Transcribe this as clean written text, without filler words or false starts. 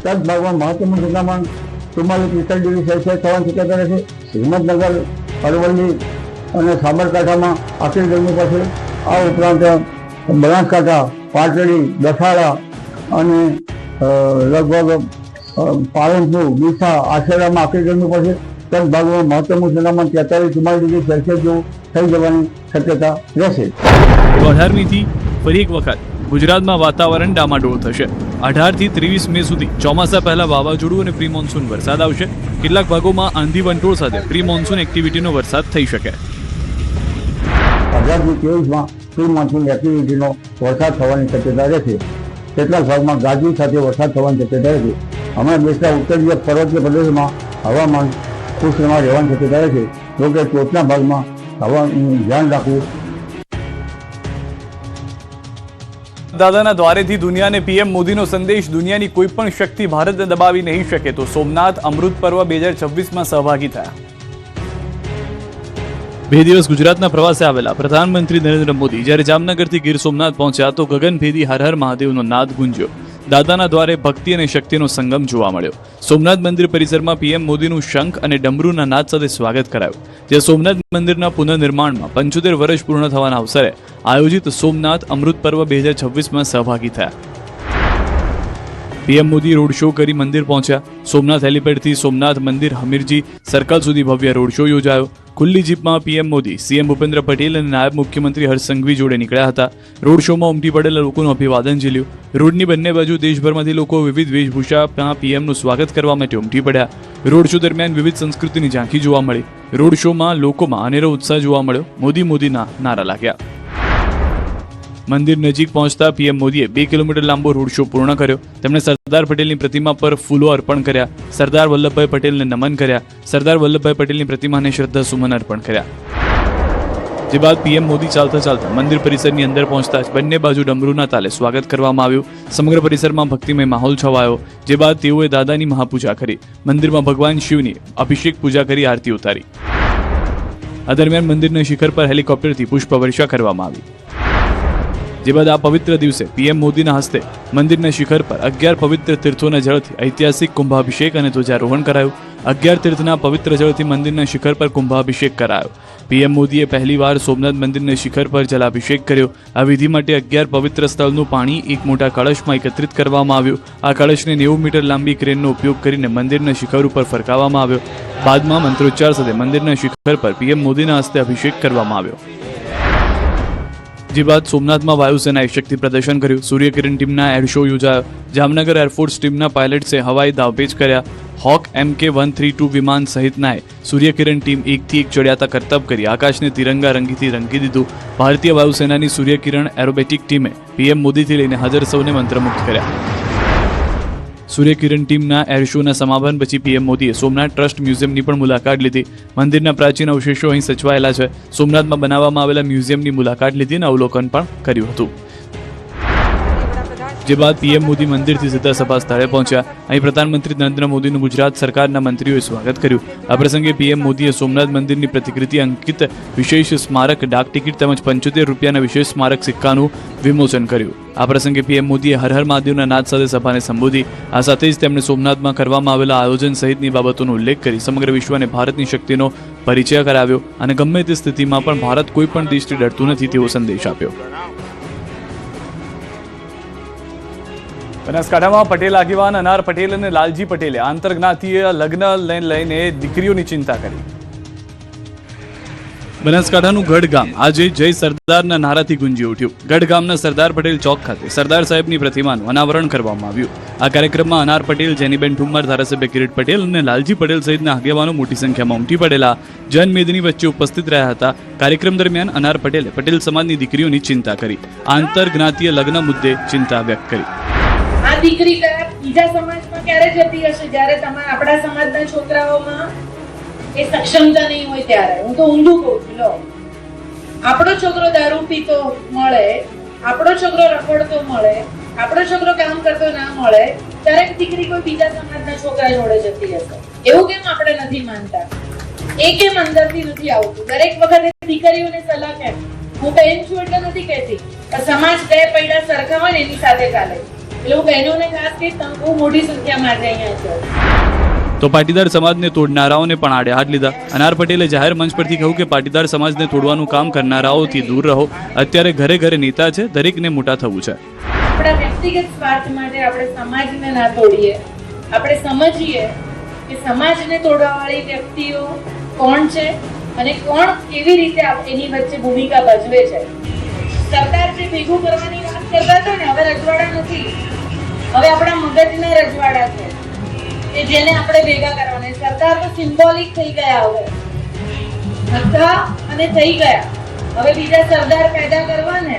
કચ્છ ભાગમાં મહત્તમ તાપમાન 44-45 ડિગ્રી સેલ્સિયસ થવાની શક્યતા રહેશે। હિંમતનગર, અરવલ્લી અને સાબરકાંઠામાં આખરી ગરમી પડશે। આ ઉપરાંત બનાસકાંઠા, પાટડી, દસાડા અને લગભગ પાલનપુર, ડીસા, આશેરામાં આખરી ગરમી પડશે। કચ્છ ભાગમાં મહત્તમ તાપમાન 43-44 ડિગ્રી સેલ્સિયસ જેવું થઈ જવાની શક્યતા રહેશે। 18મીથી ફરી એક વખત ગુજરાતમાં વાતાવરણ ડામાડોળ થશે। 18 થી 23 મે સુધી ચોમાસા પહેલા વાવાઝોડું અને પ્રી મોન્સૂન વરસાદ આવશે। કેટલાક ભાગોમાં આંધી વંટોળ સાથે પ્રી મોન્સૂન એક્ટિવિટીનો વરસાદ થઈ શકે। 18 થી 23 પ્રી મોન્સૂન એક્ટિવિટીનો વરસાદ થવાની શક્યતા રહેશે। કેટલાક ભાગમાં ગાજવીજ સાથે વરસાદ થવાની શક્યતા રહેશે। હમણાં દેશના ઉત્તરીય પર્વતીય પ્રદેશમાં હવામાન ખુશનુમા રહેવાની શક્યતા રહેશે। જોકે ટોચના ભાગમાં હવાનું ધ્યાન રાખવું। દાદાના દ્વારેથી દુનિયાને પીએમ મોદીનો સંદેશ। દુનિયાની કોઈ પણ શક્તિ ભારતને દબાવી નહીં શકે તો સોમનાથ અમૃત પર્વ 2026માં સહભાગી થયા। 2 દિવસ ગુજરાતના પ્રવાસે આવેલા પ્રધાનમંત્રી નરેન્દ્ર મોદી જ્યારે જામનગરથી ગીર સોમનાથ પહોંચ્યા તો ગગનભેદી હર હર મહાદેવનો નાદ ગુંજ્યો। દાદાના દ્વારે ભક્તિ અને શક્તિનો સંગમ જોવા મળ્યો। સોમનાથ મંદિર પરિસરમાં પીએમ મોદીનું શંખ અને ડમરૂના નાદ સાથે સ્વાગત કરાયું। જે સોમનાથ મંદિરના પુનઃનિર્માણમાં 75 વર્ષ પૂર્ણ થવાના અવસરે આયોજિત સોમનાથ અમૃત પર્વ 2026માં સહભાગી થયા। પીએમ મોદી રોડ શો કરી મંદિર પહોંચ્યા। સોમનાથ હેલિપેડથી સોમનાથ મંદિર હમીરજી સર્કલ સુધી ભવ્ય રોડ શો યોજાયો। ખુલ્લી જીપમાં પીએમ મોદી, સીએમ ભૂપેન્દ્ર પટેલ અને નાયબ મુખ્યમંત્રી હર્ષ સંઘવી જોડે નીકળ્યા હતા। રોડ શોમાં ઉમટી પડેલા લોકોનું અભિવાદન ઝીલ્યું। રોડની બંને બાજુ દેશભરમાંથી લોકો વિવિધ વેશભૂષામાં પીએમનું સ્વાગત કરવા માટે ઉમટી પડ્યા। રોડ શો દરમિયાન વિવિધ સંસ્કૃતિની ઝાંખી જોવા મળી। રોડ શોમાં લોકોમાં અનેરો ઉત્સાહ જોવા મળ્યો। મોદી મોદીના નારા લાગ્યા। મંદિર નજીક પહોંચતા પીએમ મોદીએ 2 કિલોમીટર લાંબો રોડ શો પૂર્ણ કર્યો। તેમણે સરદાર પટેલની પ્રતિમા પર ફૂલો અર્પણ કર્યા। સરદાર વલ્લભભાઈ પટેલને નમન કર્યા। સરદાર વલ્લભભાઈ પટેલની પ્રતિમાને શ્રદ્ધા સુમન અર્પણ કર્યા। જે બાદ પીએમ મોદી ચાલતા ચાલતા મંદિર પરિસરની અંદર પહોંચતા જ બંને બાજુ ડમરૂના તાલે સ્વાગત કરવામાં આવ્યું। સમગ્ર પરિસરમાં ભક્તિમય માહોલ છવાયો। જે બાદ તેઓએ દાદાની મહાપૂજા કરી। મંદિરમાં ભગવાન શિવની અભિષેક પૂજા કરી આરતી ઉતારી। આ દરમિયાન મંદિરના શિખર પર હેલિકોપ્ટરથી પુષ્પવર્ષા કરવામાં આવી। જે બાદ આ પવિત્ર દિવસે પીએમ મોદીના હસ્તે મંદિરના શિખર પર 11 પવિત્ર તીર્થોના જળથી ઐતિહાસિક કુંભાભિષેક અને ધ્વજારોહણ કરાયું। 11 તીર્થના પવિત્ર જળથી મંદિરના શિખર પર કુંભાભિષેક કરાયો। પીએમ મોદીએ પહેલીવાર સોમનાથ મંદિરના શિખર પર જલાભિષેક કર્યો। આ વિધિ માટે 11 પવિત્ર સ્થળનું પાણી એક મોટા કળશમાં એકત્રિત કરવામાં આવ્યું। આ કળશને 90 મીટર લાંબી ક્રેનનો ઉપયોગ કરીને મંદિરના શિખર ઉપર ફરકાવવામાં આવ્યો। બાદમાં મંત્રોચ્ચાર સાથે મંદિરના શિખર પર પીએમ મોદીના હસ્તે અભિષેક કરવામાં આવ્યો। જે બાદ સોમનાથમાં વાયુસેનાએ શક્તિ પ્રદર્શન કર્યું। સૂર્યકિરણ ટીમના એર શો યોજાયો। જામનગર એરફોર્સ ટીમના પાયલટ્સે હવાઈ દાવપેચ કર્યા। હોક MK132 વિમાન સહિતનાએ સૂર્યકિરણ ટીમ એકથી એક ચડિયાતા કરતબ કરી આકાશને તિરંગા રંગીથી રંગી દીધું। ભારતીય વાયુસેનાની સૂર્યકિરણ એરોબેટિક ટીમે પીએમ મોદીથી લઈને હાજર સૌને મંત્રમુગ્ધ કર્યા। સૂર્યકિરણ ટીમના એર શોના સમાપન પછી પીએમ મોદીએ સોમનાથ ટ્રસ્ટ મ્યુઝિયમની પણ મુલાકાત લીધી। મંદિરના પ્રાચીન અવશેષો અહીં સચવાયેલા છે। સોમનાથમાં બનાવવામાં આવેલા મ્યુઝિયમની મુલાકાત લીધી અને અવલોકન પણ કર્યું હતું। જે બાદ પીએમ મોદી મંદિરથી સીધા સભા સ્થળે પહોંચ્યા। અહીં પ્રધાનમંત્રી નરેન્દ્ર મોદીનું ગુજરાત સરકારના મંત્રીઓએ સ્વાગત કર્યું। આ પ્રસંગે પીએમ મોદીએ સોમનાથ મંદિરની પ્રતિકૃતિ અંકિત વિશેષ સ્મારક ડાક ટિકિટ તેમજ 75 રૂપિયાના વિશેષ સ્મારક સિક્કાનું વિમોચન કર્યું। આ પ્રસંગે પીએમ મોદીએ હર હર મહાદેવના નાદ સાથે સભાને સંબોધી। આ સાથે જ તેમણે સોમનાથમાં કરવામાં આવેલા આયોજન સહિતની બાબતોનો ઉલ્લેખ કરી સમગ્ર વિશ્વને ભારતની શક્તિનો પરિચય કરાવ્યો અને ગમે તે સ્થિતિમાં પણ ભારત કોઈ પણ દેશથી ડરતું નથી તેવો સંદેશ આપ્યો। બનાસકાંઠામાં પટેલ આગેવાન અનાર પટેલ અને લાલજી પટેલે આંતરજ્ઞાતીય લગ્નને લઈને દીકરીઓની ચિંતા કરી। બનાસકાંઠાનું ગઢ ગામ આજે જય સરદારના નારાથી ગુંજી ઉઠ્યું। ગઢ ગામના સરદાર પટેલ ચોક ખાતે સરદાર સાહેબની પ્રતિમાનું અનાવરણ કરવામાં આવ્યું। આ કાર્યક્રમમાં અનાર પટેલ, જેનીબેન ઠુમ્મર, ધારાસભ્ય કિરીટ પટેલ અને લાલજી પટેલ સહિતના આગેવાનો મોટી સંખ્યામાં ઉમટી પડેલા જનમેદની વચ્ચે ઉપસ્થિત રહ્યા હતા। કાર્યક્રમ દરમિયાન અનાર પટેલે પટેલ સમાજની દીકરીઓની ચિંતા કરી। આંતરજ્ઞાતીય લગ્ન મુદ્દે ચિંતા વ્યક્ત કરી। આ દીકરી બીજા સમાજમાં ક્યારે જતી હશે જ્યારે તમારા આપણા સમાજના છોકરાઓમાં એ સક્ષમતા નહીં હોય ત્યારે। હું તો ઊંધું કહું છું, લો આપણો છોકરો દારૂ પીતો મળે, આપણો છોકરો રખડતો મળે, આપણો છોકરો કામ કરતો ના મળે ત્યારે દીકરી કોઈ બીજા સમાજના છોકરા જોડે જતી હશે એવું કેમ આપણે નથી માનતા? એ કેમ અંદરથી નથી આવતું? દરેક વખતે દીકરીઓને સલાહ કેમ? હું બેન છું એટલે નથી કહેતી, સમાજ બે પૈડા સરખા હોય ને એની સાથે ચાલે। એટલે હું બહેનોને ખાસ કહીશ, તમે બહુ મોટી સંખ્યામાં આજે અહીંયા છો. તો પાટીદાર સમાજને તોડનારાઓને પણ આડે હાથ લીધા. અનાર પટેલે જાહેર મંચ પરથી કહ્યું કે પાટીદાર સમાજને તોડવાનું કામ કરનારાઓથી દૂર રહો. અત્યારે ઘરે ઘરે નેતા છે, દરેકને મોટા થવું છે. આપણા વ્યક્તિગત સ્વાર્થ માટે આપણે સમાજને ના તોડીએ. આપણે સમજીએ કે સમાજને તોડવાવાળી વ્યક્તિઓ કોણ છે અને કોણ કેવી રીતે એની વચ્ચે ભૂમિકા ભજવે છે. સરદાર જે ભેગું કરવાની વાત કરતા હતા ને, હવે રજવાડા નથી, હવે આપણા મગજના રજવાડા છે કે જેને આપણે ભેગા કરવાના. સરદાર તો સિમ્બોલિક થઈ ગયા, હવે હતા અને થઈ ગયા. હવે બીજા સરદાર પેદા કરવા ને